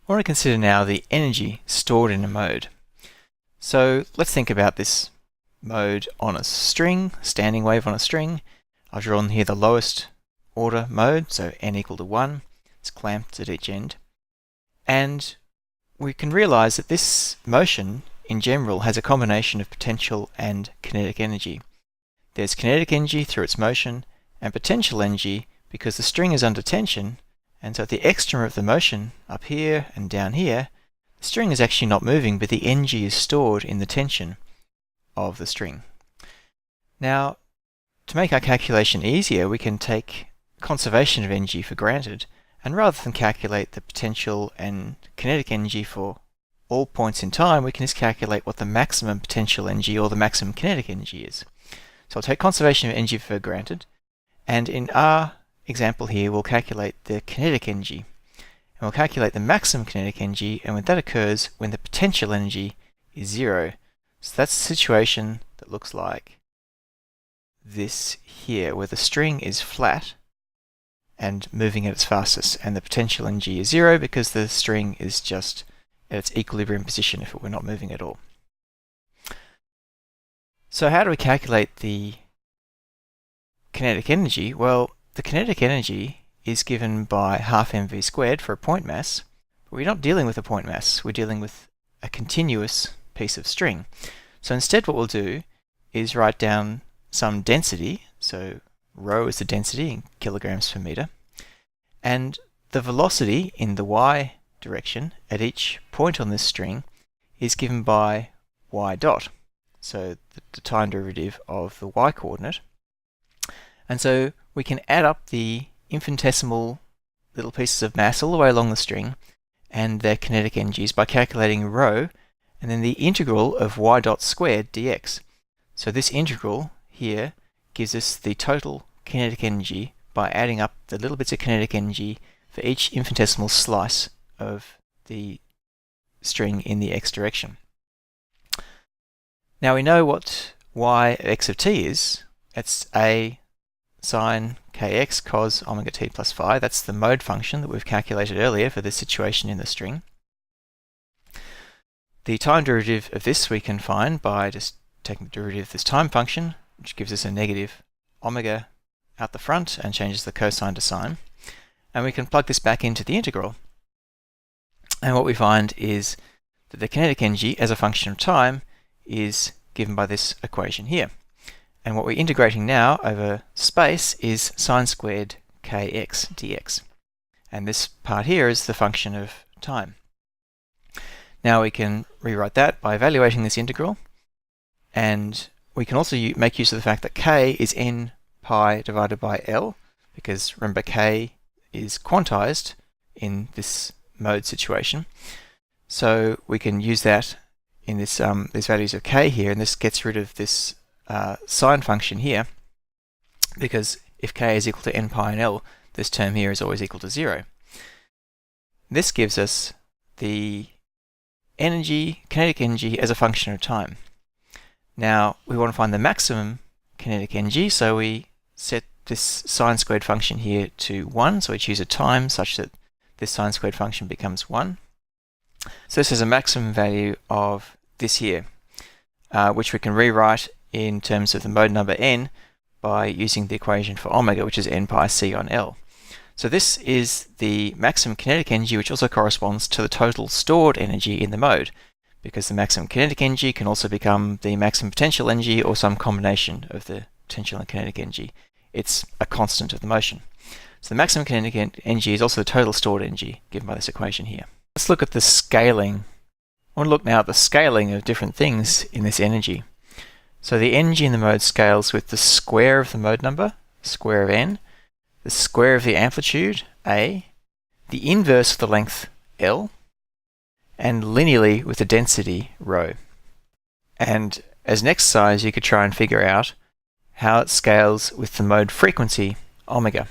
I want to consider now the energy stored in a mode. So let's think about this mode on a string, standing wave on a string. I've drawn here the lowest order mode, so n equal to 1. It's clamped at each end. And we can realize that this motion in general has a combination of potential and kinetic energy. There's kinetic energy through its motion and potential energy because the string is under tension, and so at the extreme of the motion, up here and down here, the string is actually not moving, but the energy is stored in the tension of the string. Now, to make our calculation easier, we can take conservation of energy for granted, and rather than calculate the potential and kinetic energy for all points in time, we can just calculate what the maximum potential energy or the maximum kinetic energy is. So I'll take conservation of energy for granted, and in our example here, we'll calculate the kinetic energy. And we'll calculate the maximum kinetic energy, and when that occurs, when the potential energy is 0. So that's a situation that looks like this here, where the string is flat and moving at its fastest, and the potential energy is 0 because the string is just at its equilibrium position if it were not moving at all. So how do we calculate the kinetic energy? Well, the kinetic energy is given by half mv squared for a point mass, but we're not dealing with a point mass, we're dealing with a continuous piece of string. So instead what we'll do is write down some density, so rho is the density in kilograms per meter, and the velocity in the y direction at each point on this string is given by y dot, so the time derivative of the y coordinate. And so we can add up the infinitesimal little pieces of mass all the way along the string and their kinetic energies by calculating rho and then the integral of y dot squared dx. So this integral here gives us the total kinetic energy by adding up the little bits of kinetic energy for each infinitesimal slice of the string in the x direction. Now we know what y of x of t is. It's a sine kx cos omega t plus phi. That's the mode function that we've calculated earlier for this situation in the string. The time derivative of this we can find by just taking the derivative of this time function, which gives us a negative omega out the front and changes the cosine to sine. And we can plug this back into the integral. And what we find is that the kinetic energy as a function of time is given by this equation here. And what we're integrating now over space is sine squared kx dx. And this part here is the function of time. Now we can rewrite that by evaluating this integral, and we can also make use of the fact that k is n pi divided by L, because remember k is quantized in this mode situation. So we can use that in this these values of k here, and this gets rid of this sine function here, because if k is equal to n pi and L, this term here is always equal to 0. This gives us the energy, kinetic energy as a function of time. Now we want to find the maximum kinetic energy, so we set this sine squared function here to 1, so we choose a time such that this sine squared function becomes 1. So this is a maximum value of this here, which we can rewrite in terms of the mode number n by using the equation for omega, which is n pi c on L. So this is the maximum kinetic energy, which also corresponds to the total stored energy in the mode, because the maximum kinetic energy can also become the maximum potential energy or some combination of the potential and kinetic energy. It's a constant of the motion. So the maximum kinetic energy is also the total stored energy given by this equation here. Let's look at the scaling. I want to look now at the scaling of different things in this energy. So the energy in the mode scales with the square of the mode number, square of n, the square of the amplitude, a, the inverse of the length, L, and linearly with the density, rho. And as an exercise, you could try and figure out how it scales with the mode frequency, omega.